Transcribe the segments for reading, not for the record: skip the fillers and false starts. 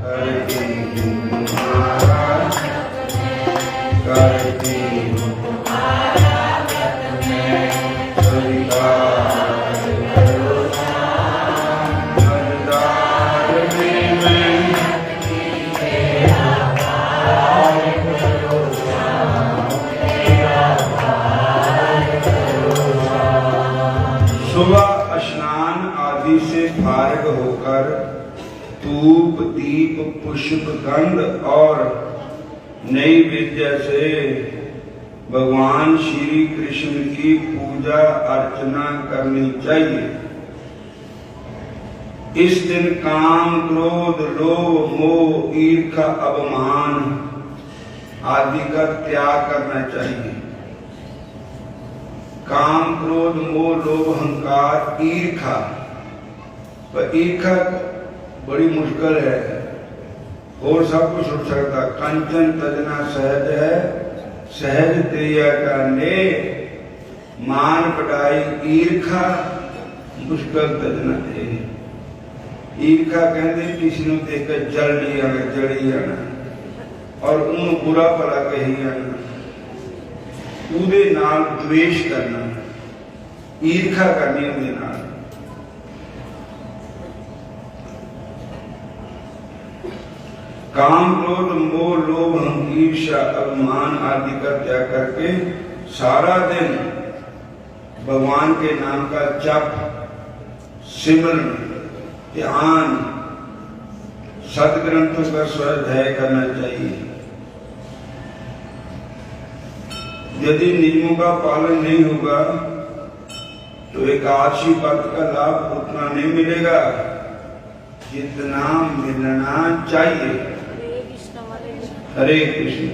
सुबह स्नान आदि से फारिग होकर धूप दीप पुष्प गंध और नैवेद्य से भगवान श्री कृष्ण की पूजा अर्चना करनी चाहिए। इस दिन काम क्रोध लोभ मोह ईर्ष्या अभिमान आदि का त्याग करना चाहिए। काम क्रोध मोह लोभ अहंकार ईर्ष्या, पर ईर्ष्या बड़ी मुश्किल है और सब कुछ उठ सकता। कंचन तजना सहज है सहज तेया करने मान पटाई ईर्ष्या मुश्किल तजना है। ईर्ष्या कहते किसी को देखकर जल नहीं आना जड़ी आना और उन बुरा भला कही आना उदे नाल द्वेष करना ईर्ष्या करनी उदे नाल। काम क्रोध मोह लोभ ईर्ष्या अभिमान आदि का त्याग करके सारा दिन भगवान के नाम का जप सिमरन ध्यान सदग्रंथों का स्वाध्याय करना चाहिए। यदि नियमों का पालन नहीं होगा तो एकादशी व्रत का लाभ उतना नहीं मिलेगा जितना मिलना चाहिए। हरे कृष्ण।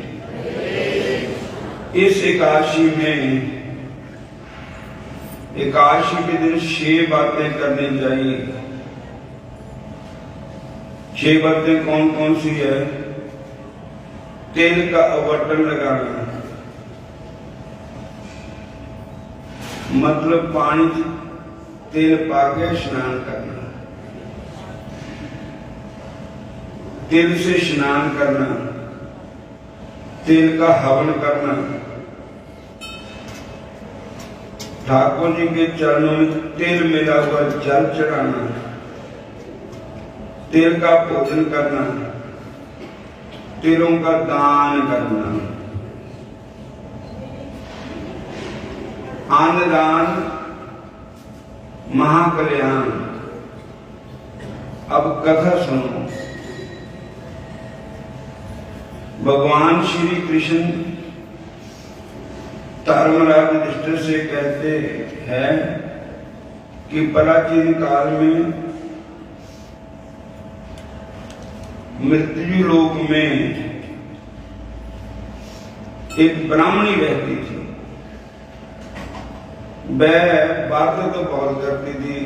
इस एकादशी में एकादशी के दिन 6 बातें करनी चाहिए। 6 बातें कौन कौन सी है? तेल का अवटन लगाना, मतलब पानी तेल पाके स्नान करना, तेल से स्नान करना, तेल का हवन करना, ठाकुर जी के चरणों में तेल मिला हुआ जल चढ़ाना, तेल का भोजन करना, तेलों का दान करना, अन्नदान महाकल्याण। अब कथा सुनो। भगवान श्री कृष्ण धर्मराज युधिष्ठिर से कहते हैं कि प्राचीन काल में मृत्यु लोक में एक ब्राह्मणी रहती थी। वह बातें तो बहुत करती थी।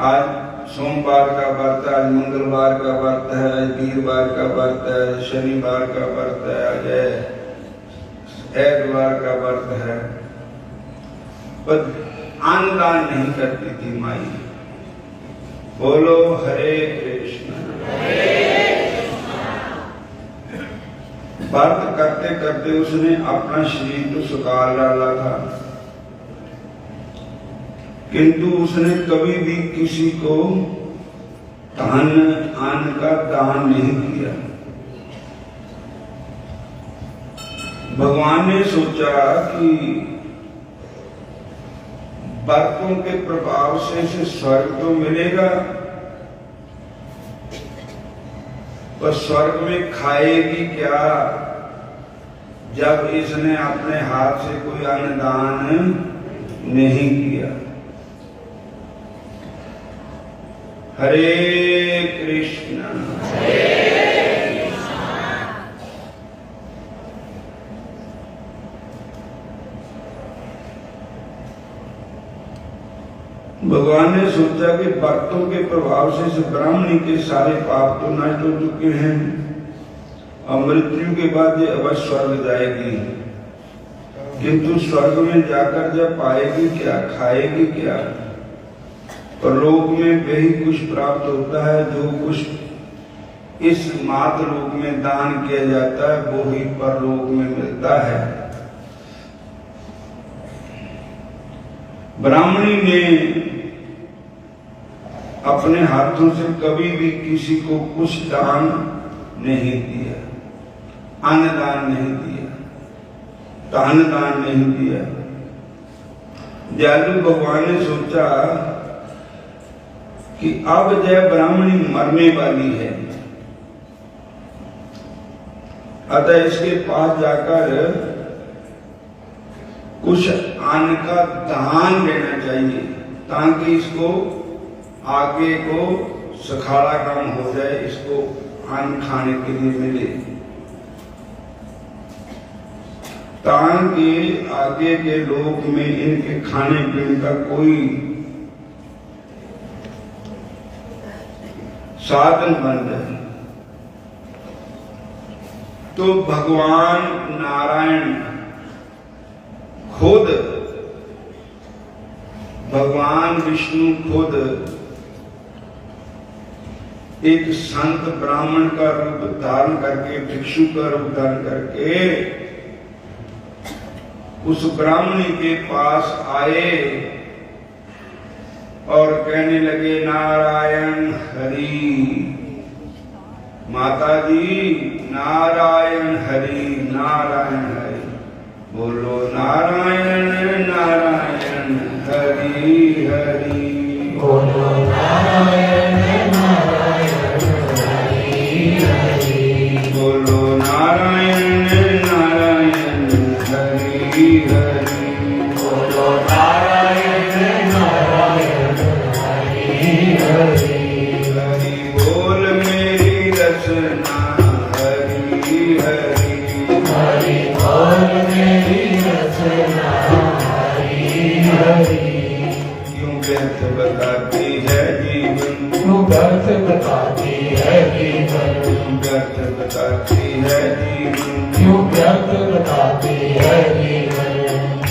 आज सोमवार का व्रत है, आज मंगलवार का व्रत है, आज वीरवार का व्रत है, शनिवार का व्रत है, आज ऐतवार का व्रत है, पर अन्नदान नहीं करती थी माई। बोलो हरे कृष्ण। व्रत करते करते उसने अपना शरीर तो सुखा डाला था, किंतु उसने कभी भी किसी को धन अन्न का दान नहीं किया। भगवान ने सोचा कि व्रतों के प्रभाव से इसे स्वर्ग तो मिलेगा, पर स्वर्ग में खाएगी क्या जब इसने अपने हाथ से कोई अन्नदान नहीं किया। हरे कृष्ण। भगवान ने सोचा कि भक्तों के प्रभाव से इस ब्राह्मणी के सारे पाप तो नष्ट हो चुके हैं और मृत्यु के बाद ये अवश्य स्वर्ग जाएगी, किंतु स्वर्ग में जाकर जब पाएगी क्या, खाएगी क्या? पर लोक में वही कुछ प्राप्त होता है जो कुछ इस मातृलोक में दान किया जाता है वो ही परलोक में मिलता है। ब्राह्मणी ने अपने हाथों से कभी भी किसी को कुछ दान नहीं दिया, अन्नदान नहीं दिया, दान दान नहीं दिया। दयालु भगवान ने सोचा कि अब जय ब्राह्मणी मरने वाली है, अतः इसके पास जाकर कुछ अन्न का दान देना चाहिए ताकि इसको आगे को सखाड़ा काम हो जाए, इसको अन्न खाने के लिए मिले, ताकि आगे के लोक में इनके खाने पीने का कोई साधन बन जाए। तो भगवान नारायण खुद, भगवान विष्णु खुद एक संत ब्राह्मण का रूप धारण करके, भिक्षु का रूप धारण करके उस ब्राह्मणी के पास आए और कहने लगे, नारायण हरि, माता जी नारायण हरि, नारायण हरि, बोलो नारायण नारायण हरि हरि, बोलो नारायण नारायण हरि हरि, बोलो नारायण नारायण हरि हरि, बोलो नारायण नारायण हरि हरि, हरि बोल मेरी रचना हरि हरि, हरि बोल मेरी रचना हरि हरि, क्यों व्यर्थ बताती है जीवन, क्यों व्यर्थ बताती है जीवन, क्यों व्यर्थ बताती है जीवन, क्यों व्यर्थ बताती है जीवन,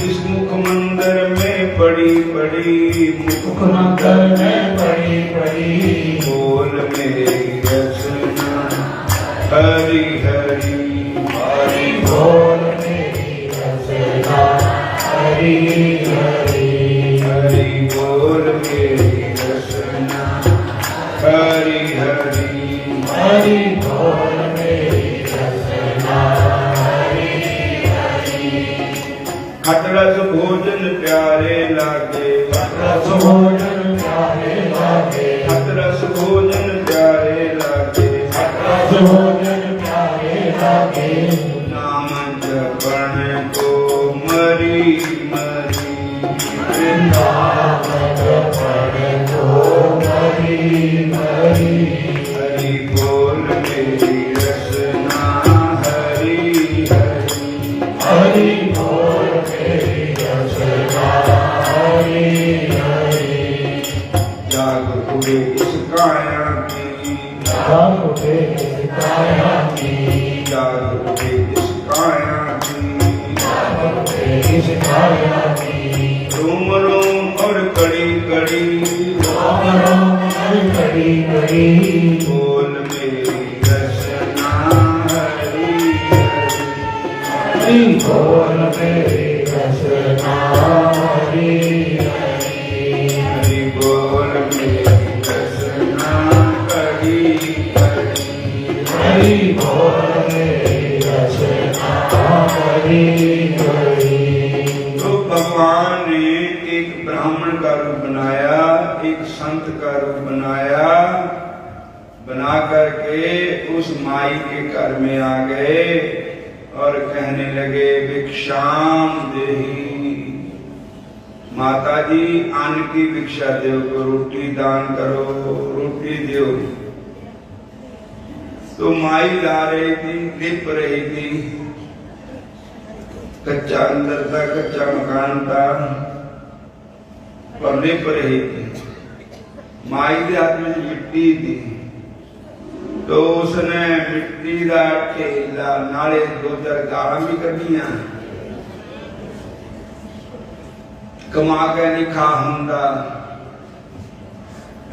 इस मुख मंदिर में पड़ी पड़ी, मुख मंदिर में पड़ी पड़ी, बोल मेरी रचना हरि हरि, हरि बोल मेरी रचना हरि हरि, हरि बोल मेरी रचना हरि हरि, हरि बोल मेरी रचना हरि हरि, खटरस भोजन प्यारे लागे, खटरस भोजन प्यारे लागे, खटरस भोजन प्यारे लागे, खटरस भोजन प्यारे लागे, नाम जपण को मरी मरी, नाम जपण को मरी मरी, हरि बोल मेरी रचना हरि हरि, हरि बोल मेरी रचना हरि हरि, जाग उठे इस काया की, जाग उठे इस काया की, जाग उठे इस काया की, जाग उठे इस काया की, रोम रोम और कड़ी कड़ी, रोम रोम और कड़ी कड़ी, बोल मेरी रचना हरि हरि, हरि बोल मेरी रचना हरि हरि, हरि बोल मेरी रचना हरि हरि, हरि बोल मेरी रचना हरि हरि। तो भगवान ने एक ब्राह्मण का रूप बनाया, एक संत का रूप बनाया, बना करके उस माई के घर में आ गए और कहने लगे, भिक्षाम देहि, माता जी अन्न की भिक्षा दो, रोटी दान करो, रोटी दो। तो माई ला रही थी, लिप रही थी, कच्चा अंदर था, कच्चा मकान था, पर लिप रही थी। माई के हाथ में मिट्टी थी, तो उसने मिट्टी का ठेला नाले 2-4 गाला भी कढ़िया, कमा के नहीं खा हुंदा,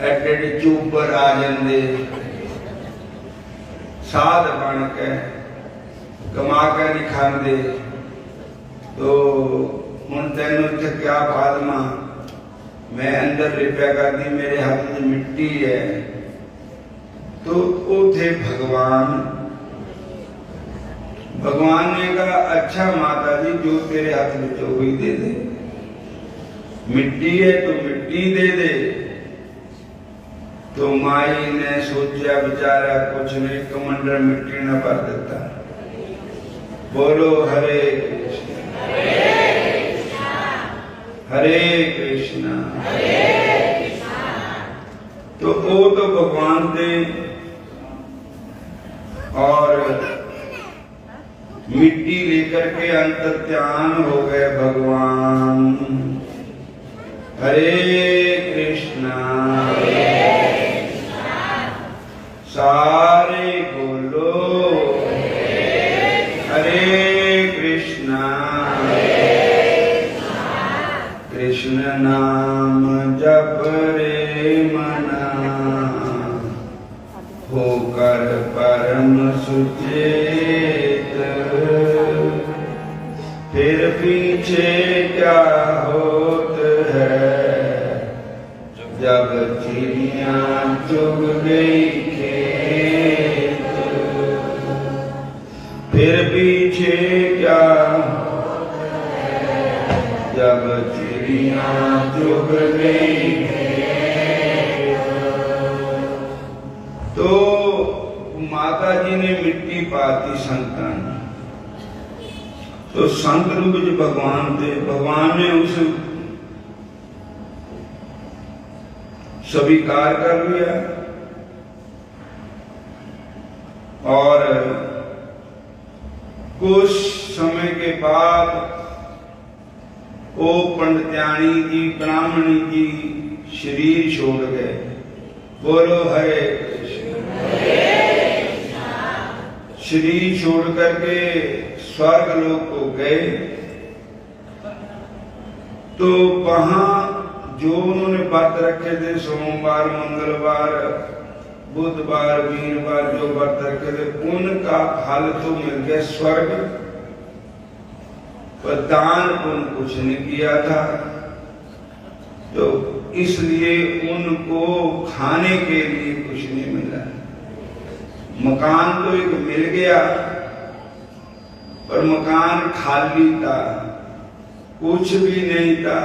एडे चूपर आ जाते, साध बन के कमा के नहीं खाते। तो हुण तेनों इत्थे क्या बादमा, मैं अंदर लिपया करती, मेरे हाथ में मिट्टी है। तो वो थे भगवान। भगवान ने कहा अच्छा माता जी, जो तेरे हाथ में जो वही दे दे, मिट्टी है तो मिट्टी दे दे। तो माई ने सोचा बेचारा कुछ नहीं, कमंडल मिट्टी न भर देता। बोलो हरे कृष्ण हरे कृष्णा। तो वो तो भगवान थे और मिट्टी लेकर के अंतर्ध्यान हो गए भगवान। हरे कृष्णा सारे बोलो हरे कृष्णा कृष्ण नाम जप रे मना, होकर परम सुचेत। फिर पीछे क्या होत है, जब चिड़िया चुग गई खेत। फिर पीछे क्या होत है, जब चिड़िया चुग गई खेत। तो माता जी ने मिट्टी पाती संतान, तो संत रूप जो भगवान थे, भगवान ने उसे स्वीकार कर लिया। और कुछ समय के बाद वो पंडित्याणी जी ब्राह्मणी जी शरीर छोड़ गए। बोलो हरे शरीर छोड़ करके स्वर्ग लोक को गए। तो वहां जो उन्होंने व्रत रखे थे, सोमवार मंगलवार बुधवार वीरवार जो व्रत रखे थे, उनका फल तो मिल गया स्वर्ग, पर दान पुण्य कुछ नहीं किया था। तो इसलिए उनको खाने के लिए कुछ नहीं मिला। मकान तो एक मिल गया, पर मकान खाली था, कुछ भी नहीं था।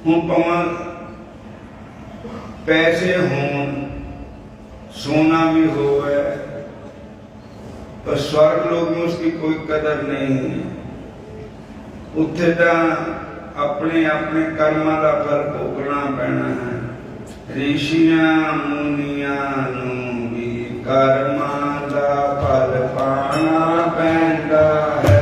हूं पवन पैसे हों, सोना भी हो, पर स्वर्ग लोक में उसकी कोई कदर नहीं है। उत्थे तो अपने अपने कर्मा का फल भोगना पैना है। ऋषियां मुनियां नूं भी कर्मा का फल पाना पैंदा है।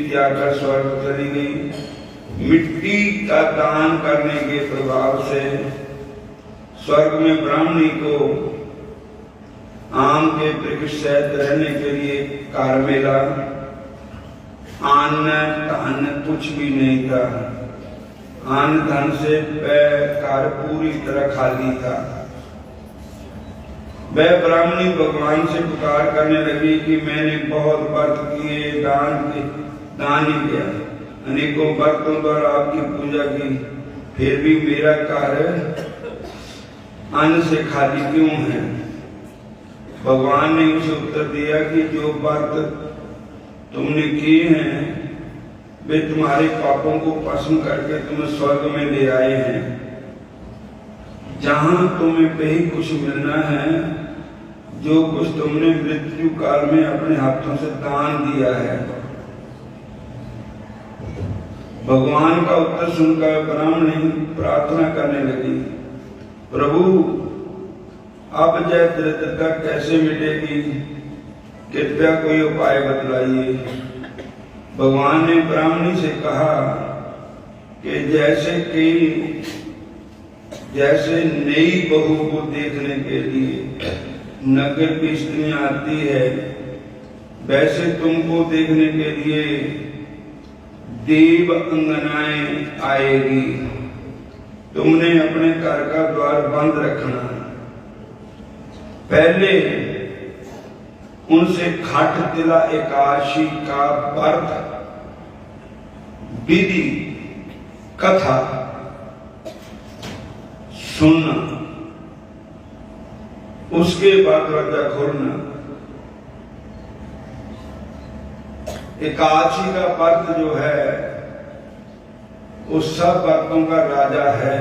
त्यागकर स्वर्ग चली गई। मिट्टी का दान करने के प्रभाव से स्वर्ग में ब्राह्मणी को आम के वृक्ष सहित रहने के लिए कार मिला। अन्न धन कुछ भी नहीं था। अन्न धन से कार पूरी तरह खाली था। वह ब्राह्मणी भगवान से पुकार करने लगी कि मैंने बहुत व्रत किए, दान ही किया, अनेकों भक्तों द्वारा आपकी पूजा की, फिर भी मेरा कार्य अन्न से खाली क्यों है। भगवान ने उसे उत्तर दिया कि जो व्रत तुमने किए हैं वे तुम्हारे पापों को भस्म करके तुम्हें स्वर्ग में ले आए हैं, जहां तुम्हें पे ही कुछ मिलना है जो कुछ तुमने मृत्यु काल में अपने हाथों से दान दिया है। भगवान का उत्तर सुनकर ब्राह्मणी प्रार्थना करने लगी, प्रभु अब यह दरिद्रता कैसे मिटेगी, कृपया कोई उपाय बतलाइए। भगवान ने ब्राह्मणी से कहा कि जैसे नई बहू को देखने के लिए नगर की स्त्रियां आती है, वैसे तुमको देखने के लिए देव अंगनाएं आएगी। तुमने अपने घर का द्वार बंद रखना। पहले उनसे खट तिला एकादशी का व्रत विधि कथा सुनना, उसके बाद दरवाजा खोलना। एकादशी का व्रत जो है वो सब व्रतों का राजा है।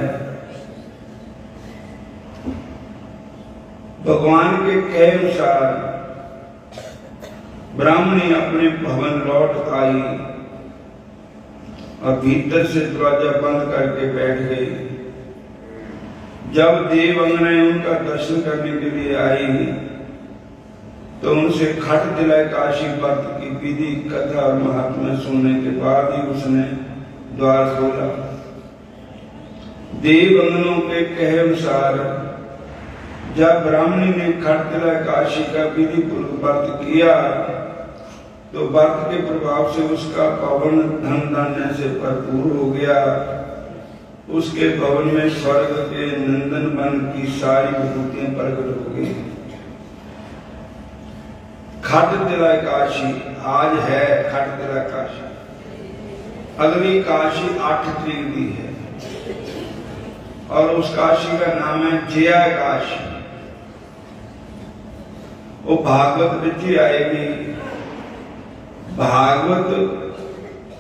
भगवान के कहे अनुसार ब्राह्मणी अपने भवन लौट आई और भीतर से दरवाजा बंद करके बैठ गई। जब देव अंगनाएं उनका दर्शन करने के लिए आई तो उनसे खट तिला एकादशी व्रत की विधि कथा और महात्म्य सुनने के बाद ही उसने द्वार खोला। देव अंगनों के कहे अनुसार जब ब्राह्मणी ने खट तिला एकादशी का विधि पूर्वक व्रत किया तो व्रत के प्रभाव से उसका भवन धन धान्य से भरपूर हो गया। उसके भवन में स्वर्ग के नंदन वन की सारी विभूतियां प्रकट हो गई। खट तिला एकादशी आज है, खट तिला एकादशी। अगली काशी 8 तारीख की है और उस काशी का नाम है जया काशी। वो भागवत विधि आएगी। भागवत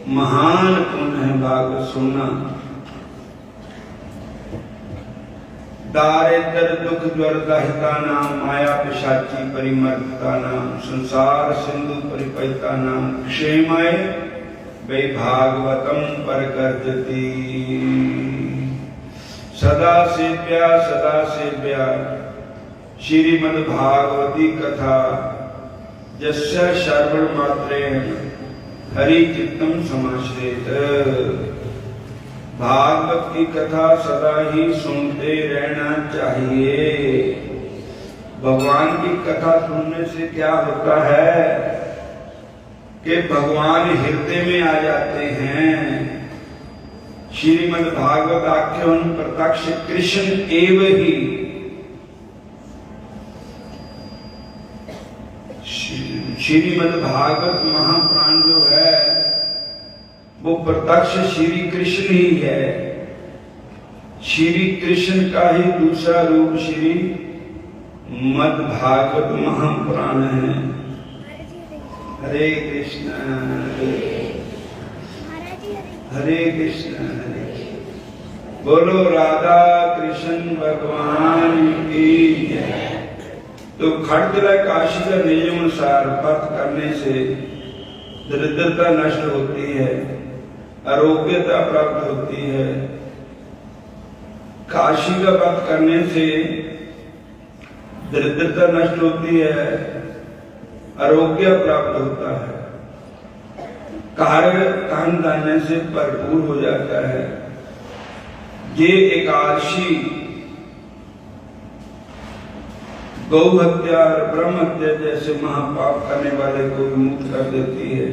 महान पुण्य है, भागवत सुनना। दारिद्र दुख ज्वर दाहिता नाम, माया पिशाची परिमर्दता नाम, संसार सिंधु परिपयता नाम, क्षेमाय वै भागवतम परगर्जति। सदा सेव्या श्रीमद् भागवती कथा यस्य श्रवण मात्रेण हरि चित्तम समाश्रित। भागवत की कथा सदा ही सुनते रहना चाहिए। भगवान की कथा सुनने से क्या होता है कि भगवान हृदय में आ जाते हैं। श्रीमद् भागवत आख्यान प्रत्यक्ष कृष्ण एव ही। श्रीमद् भागवत महापुराण जो है वो प्रत्यक्ष श्री कृष्ण ही है। श्री कृष्ण का ही दूसरा रूप श्री मद् भागवत महापुराण है। हरे कृष्ण हरे कृष्ण बोलो राधा कृष्ण भगवान की जय। तो खट तिला एकादशी का नियम अनुसार व्रत करने से दरिद्रता नष्ट होती है, आरोग्यता प्राप्त होती है। काशी का व्रत करने से दरिद्रता नष्ट होती है, आरोग्य प्राप्त होता है, कार्य धन धान्य से भरपूर हो जाता है। ये एकादशी गौ हत्या और ब्रह्म हत्या जैसे महापाप करने वाले को मुक्त कर देती है।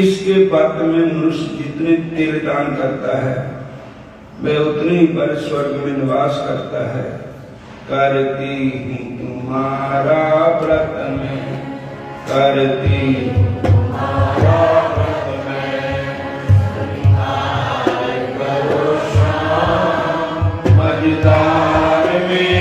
इसके व्रत में मनुष्य जितने तिल दान करता है वह उतने ही पर स्वर्ग में निवास करता है। करती तुम्हारा व्रत में, करती तुम्हारा व्रत में, मझधार में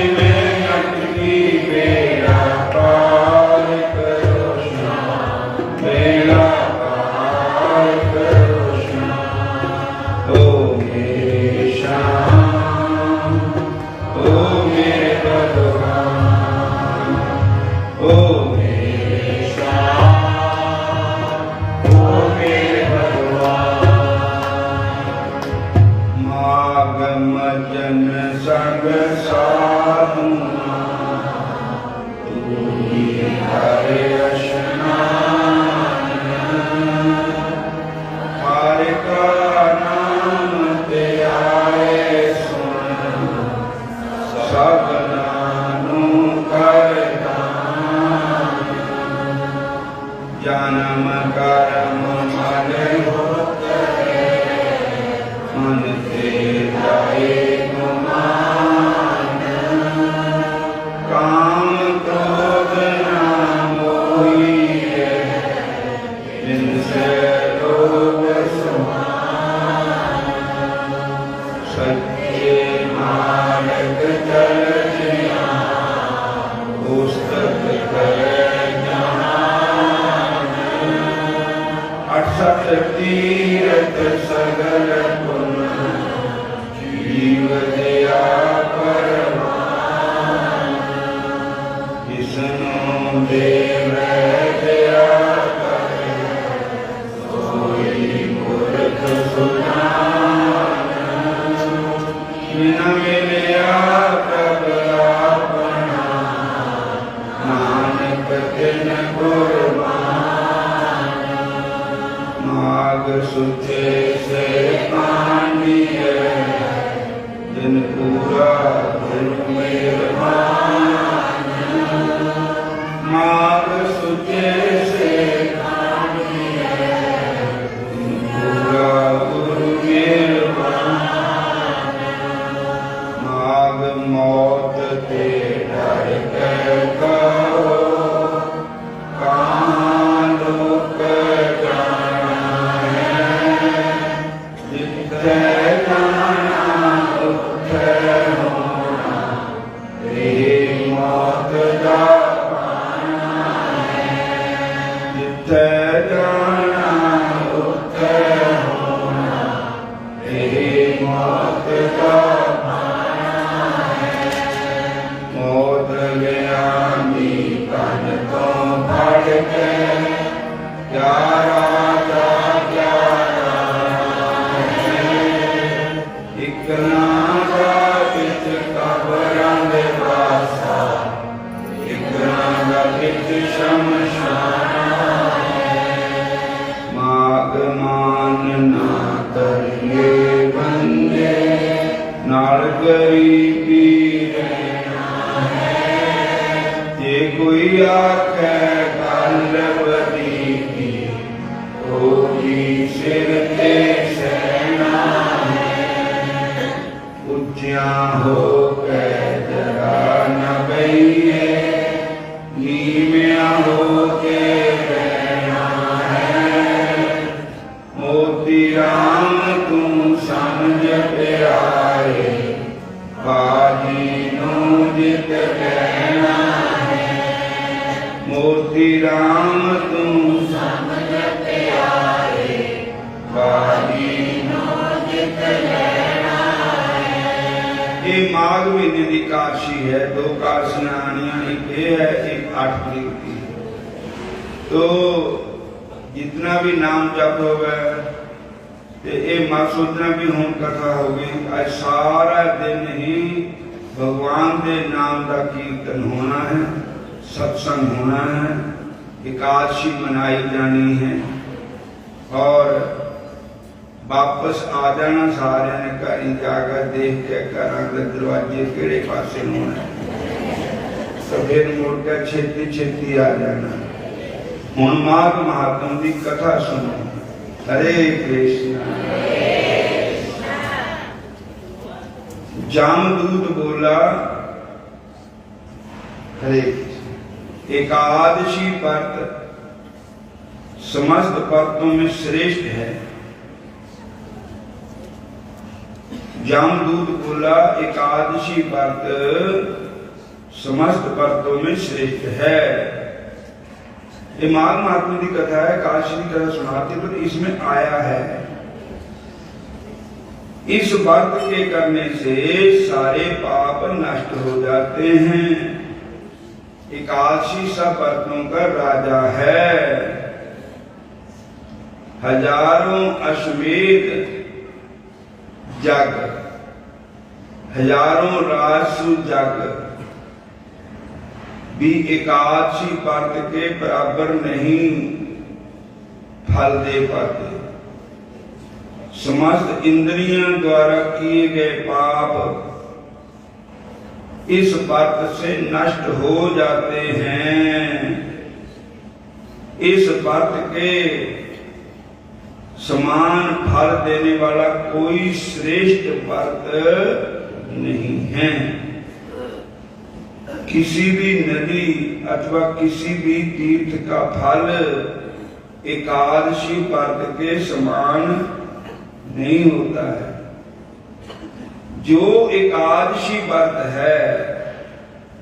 जानम करम मल मन ते जाए गुमान काम क्रोध न मोहि जिनसे लोग समान सच्चे मार्ग चल जिया पुस्तक करे सत तीरथ सगल पुन जीव दया परमान जिसनो देव दया करे सोई मूर्ख सुजान बिन मिलया प्रभ अपना नानक तिन गुरबान माग सुचे से पांडिय दिन पूरा मेहमान माग सुचे से पांडिय दिन पूरा गुरु मेहमान माग मौत ते डर कर कहो कहाँ लोक कोई आखे गल बदी होगी सिर ते सहना है उच्चिया हो के जरा न बहिए नीविया हो के रहना है मोती राम तू समझ प्यारे बाजी नो जित कहना मोती राम तुम समझ प्यारे बाजी नो जित लेना है। ये माघ महीने की काशी है, दो काशियां आनियां, एक ये है एक 8 तरीक की। तो जितना भी नाम जप होगा ये मत सोचना भी हूं कथा होगी, आज सारा दिन ही भगवान के नाम का कीर्तन होना है, सत्संग होना है, एकादशी मनाई जानी है और वापस आ जाना सारे ने घर जाकर देख के घर के दरवाजे केड़े पासे होना तो फिर मुड़कर छेती छेती आ जाना। हुण माघ महात्म की कथा सुनो। हरे कृष्ण। जामदूत बोला हरे एकादशी व्रत समस्त व्रतों में श्रेष्ठ है। जामदूत बोला एकादशी व्रत समस्त व्रतों में श्रेष्ठ है। ये माघ महात्म्य की कथा है, काशी की कथा सुनाते तो इसमें आया है इस व्रत के करने से सारे पाप नष्ट हो जाते हैं। एकादशी सब व्रतों का राजा है। हजारों अश्वमेध जग, हजारों राजसु जग भी एकादशी व्रत के बराबर नहीं फल दे पाते। समस्त इंद्रियों द्वारा किए गए पाप इस व्रत से नष्ट हो जाते हैं। इस व्रत के समान फल देने वाला कोई श्रेष्ठ व्रत नहीं है। किसी भी नदी अथवा किसी भी तीर्थ का फल एकादशी व्रत के समान नहीं होता है। जो एकादशी व्रत है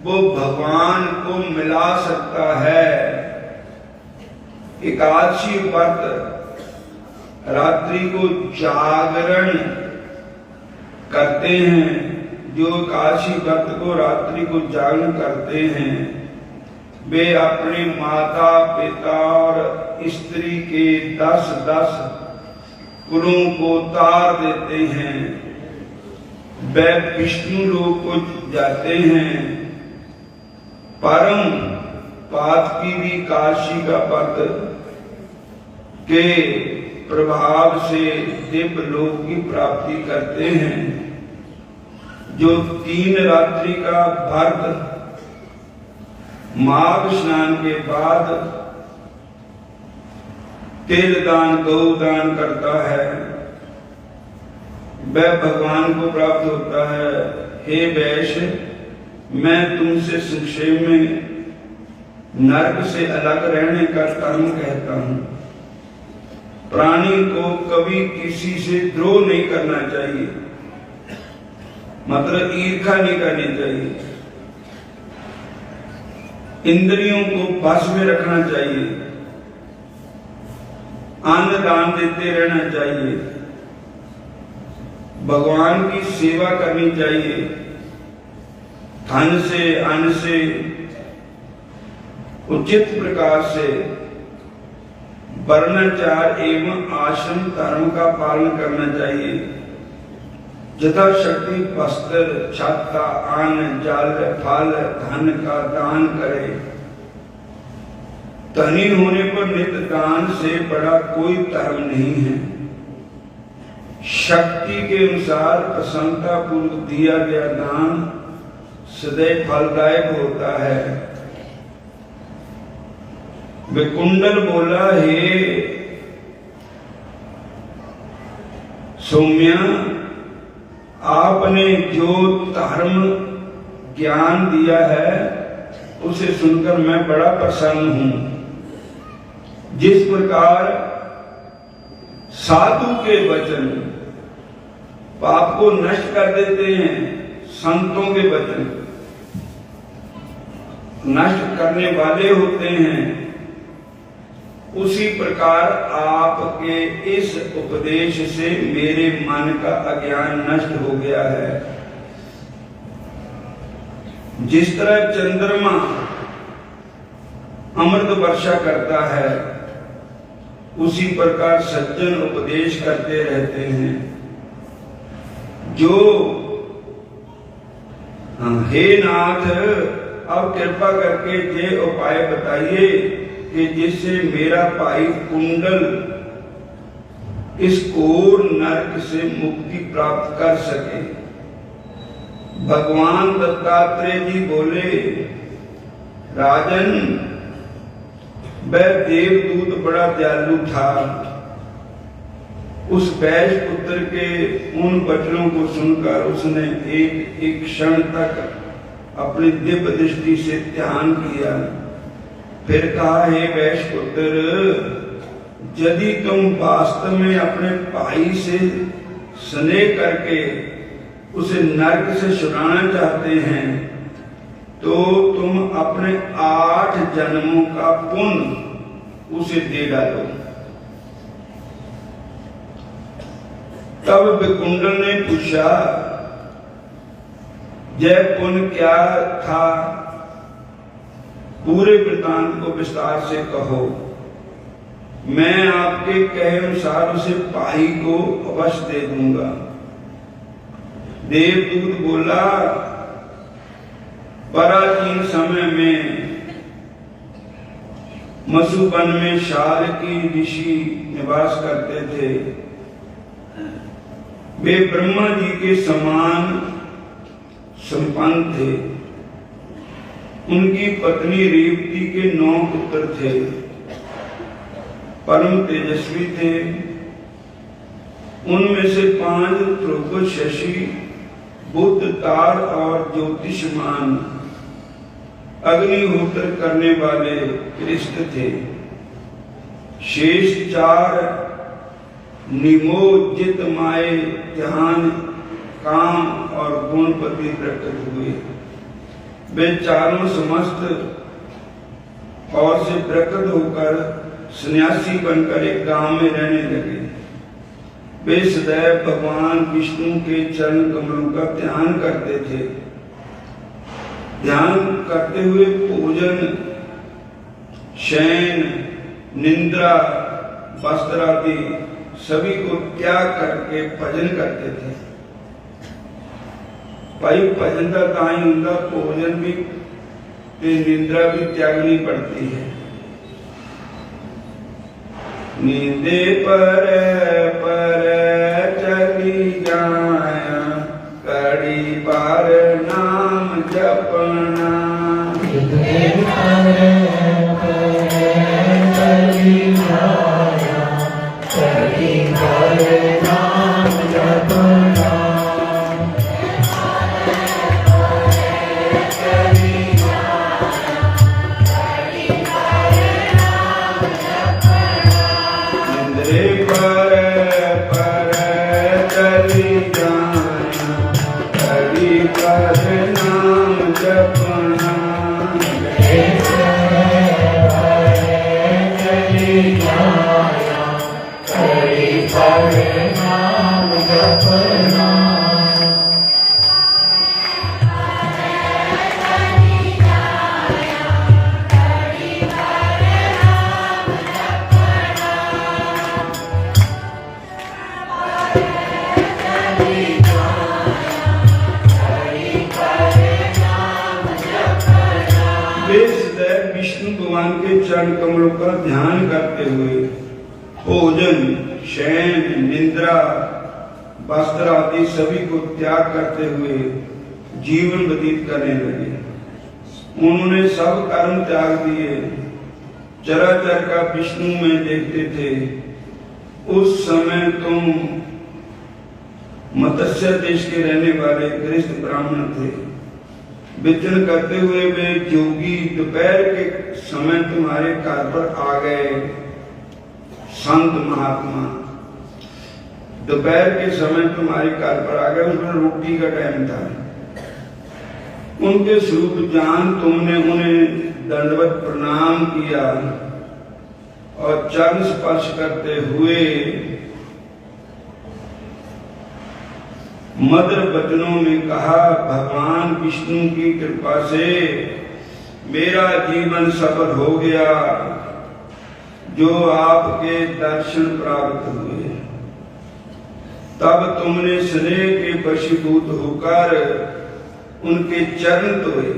वो भगवान को मिला सकता है। एकादशी व्रत रात्रि को जागरण करते हैं। जो एकादशी व्रत को रात्रि को जागरण करते हैं वे अपने माता पिता और स्त्री के 10-10 कुलों को तार देते हैं। वे विष्णु लोक को जाते हैं। परम पाद की भी काशी का व्रत के प्रभाव से दिव्य लोक की प्राप्ति करते हैं। जो 3 रात्रि का व्रत माघ स्नान के बाद तेल दान गौदान करता है वह भगवान को प्राप्त होता है। हे वैश्य, मैं तुमसे संक्षेप में नरक से अलग रहने का धर्म कहता हूं। प्राणी को कभी किसी से द्रोह नहीं करना चाहिए, मतलब ईर्ष्या नहीं करनी चाहिए। इंद्रियों को बस में रखना चाहिए। अन्न दान देते रहना चाहिए। भगवान की सेवा करनी चाहिए। धन से अन्न से उचित प्रकार से वर्णाचार एवं आश्रम धर्म का पालन करना चाहिए। यथाशक्ति वस्त्र, छत्ता, अन्न, जल, फल, धन का दान करे। धनी होने पर नित्य दान से बड़ा कोई धर्म नहीं है। शक्ति के अनुसार प्रसन्नता पूर्वक दिया गया दान सदैव फलदायक होता है। विकुंडल बोला, हे सौम्या, आपने जो धर्म ज्ञान दिया है उसे सुनकर मैं बड़ा प्रसन्न हूं। जिस प्रकार साधु के वचन पाप को नष्ट कर देते हैं, संतों के वचन नष्ट करने वाले होते हैं, उसी प्रकार आपके इस उपदेश से मेरे मन का अज्ञान नष्ट हो गया है। जिस तरह चंद्रमा अमृत वर्षा करता है उसी प्रकार सज्जन उपदेश करते रहते हैं। जो हे नाथ, अब कृपा करके ये उपाय बताइए कि जिससे मेरा भाई कुंडल इस घोर नरक से मुक्ति प्राप्त कर सके। भगवान दत्तात्रेय जी बोले, राजन, वह देवदूत बड़ा दयालु था। उस वैश्य पुत्र के उन वचनों को सुनकर उसने एक क्षण तक अपनी दिव्य दृष्टि से ध्यान किया। फिर कहा, हे वैश्य पुत्र, यदि तुम वास्तव में अपने भाई से स्नेह करके उसे नरक से छुड़ाना चाहते हैं तो तुम अपने 8 जन्मों का पुण्य उसे दे डालो। तब विकुंडल ने पूछा, यह पुण्य क्या था? पूरे वृतांत को विस्तार से कहो। मैं आपके कहे अनुसार उसे भाई को अवश्य दे दूंगा। देवदूत बोला, प्राचीन समय में मधुबन में शाल्की ऋषि निवास करते थे। वे ब्रह्मा जी के समान संपन्न थे। उनकी पत्नी रेवती के 9 पुत्र थे। परम तेजस्वी थे। उनमें से 5 ध्रुव, शशि, बुध, तार और ज्योतिषमान अग्निहोत्र करने वाले कृष्ण थे। शेष 4 निमोजित माए, ध्यान, काम और गुणपति प्रकट हुए। वे चारों समस्त और से प्रकट होकर सन्यासी बनकर एक गांव में रहने लगे। वे सदैव भगवान विष्णु के चरण कमलों का ध्यान करते थे। ध्यान करते हुए भोजन, शयन, निद्रा, वस्त्र आदि सभी को त्याग करके भजन करते थे। भाई भजन का ताई हुंदा, भोजन भी ते निद्रा भी त्यागनी पड़ती है। नींदे पर चली जाया, कड़ी बार नाम जपना। नींदे पर चली जाया, कड़ी बार नाम जपना। चरण कमलों का ध्यान करते हुए भोजन, शयन, निद्रा, वस्त्र आदि सभी को त्याग करते हुए जीवन व्यतीत करने लगे। उन्होंने सब कर्म त्याग दिए। चराचर का विष्णु में देखते थे। उस समय तुम मत्स्य देश के रहने वाले गृहस्थ ब्राह्मण थे। विचरण करते हुए वे जोगी दोपहर के समय तुम्हारे घर पर आ गए। संत महात्मा दोपहर के समय तुम्हारे घर पर आ गए। उसमें रोटी का टाइम था। उनके स्वरूप जान तुमने उन्हें दंडवत प्रणाम किया और चरण स्पर्श करते हुए मधुर वचनों में कहा, भगवान विष्णु की कृपा से मेरा जीवन सफल हो गया, जो आपके दर्शन प्राप्त हुए। तब तुमने स्नेह के वशीभूत होकर उनके चरण धोए,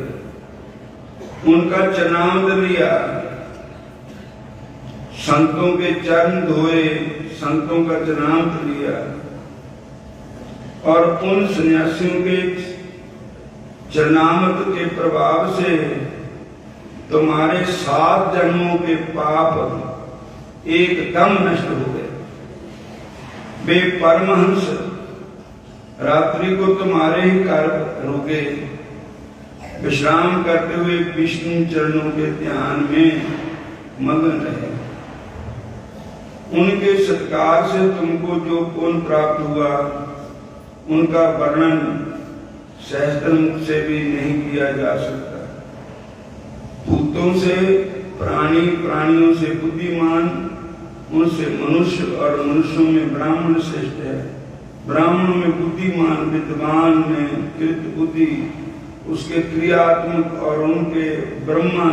उनका चरणामृत लिया। संतों के चरण धोए, संतों का चरणामृत लिया और उन सन्यासियों के चरणामृत के प्रभाव से तुम्हारे 7 जन्मों के पाप एकदम नष्ट हो गए। वे परमहंस रात्रि को तुम्हारे ही घर रुके, विश्राम करते हुए विष्णु चरणों के ध्यान में मग्न रहे। उनके सत्कार से तुमको जो पुण्य प्राप्त हुआ, उनका वर्णन सहस्त्र से भी नहीं किया जा सकता। भूतों से प्राणी, प्राणियों से बुद्धिमान, उनसे मनुष्य और मनुष्यों में ब्राह्मण श्रेष्ठ है। ब्राह्मणों में बुद्धिमान, विद्वान में कृत बुद्धि, उसके क्रियात्मक और उनके ब्रह्मा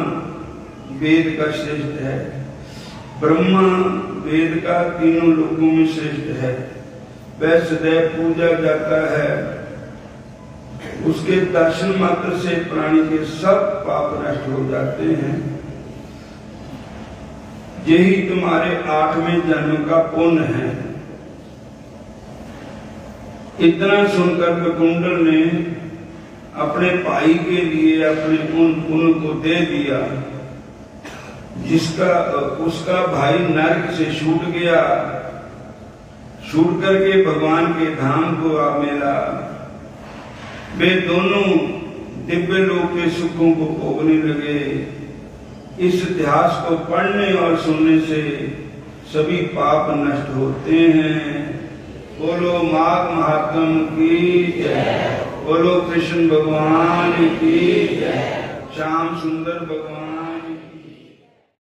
वेद का श्रेष्ठ है। ब्रह्मा वेद का तीनों लोकों में श्रेष्ठ है। वह सदैव पूजा जाता है। उसके दर्शन मात्र से प्राणी के सब पाप नष्ट हो जाते हैं। यही तुम्हारे 8वें जन्म का पुण्य है। इतना सुनकर मुकुंदन ने अपने भाई के लिए अपने उन पुण्य को दे दिया जिसका उसका भाई नर्क से छूट गया, छूट करके भगवान के धाम को आ मिला। वे दोनों दिव्य लोक के सुखों को भोगने लगे। इस इतिहास को पढ़ने और सुनने से सभी पाप नष्ट होते हैं। बोलो माघ महात्म की जय, बोलो कृष्ण भगवान की जय, श्याम सुंदर भगवान